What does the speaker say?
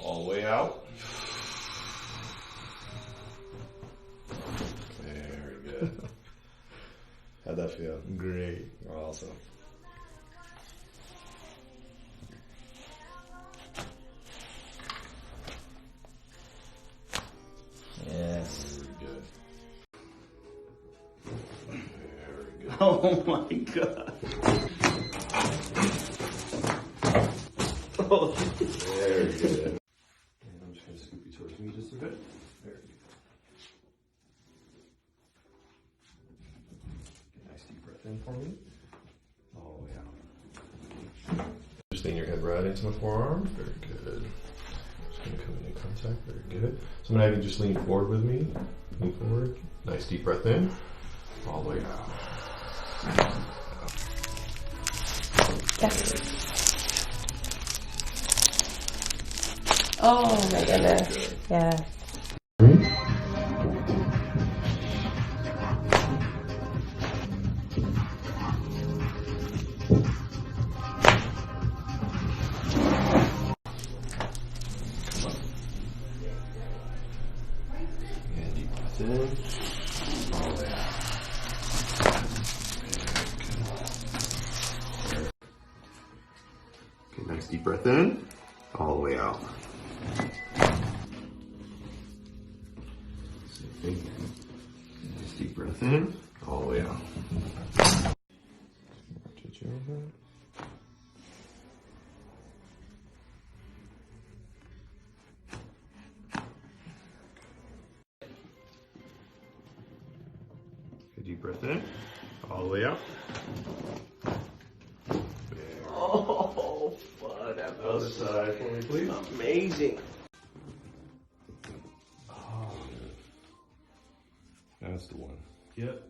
All the way out. Very good. How'd that feel? Great. Awesome. Yes. Very good. Very good. Oh my god. Oh. Very good. And I'm just going to scoop you towards me just a bit. Very good. Nice deep breath in for me. All the way out. Just lean your head right into my forearm. Very good. Just going to come into contact. Very good. So I'm going to have you just lean forward with me. Lean forward. Nice deep breath in. All the way out. Yes. Oh my goodness. Yes. And deep breath in. All the way out. Okay, nice deep breath in. All the way out. Same thing. Nice deep breath in. All the way out. Rotate you over. Okay, deep breath in. All the way out. Oh, fuck. That Other was side for me, please. amazing. Oh, that's the one. Yep.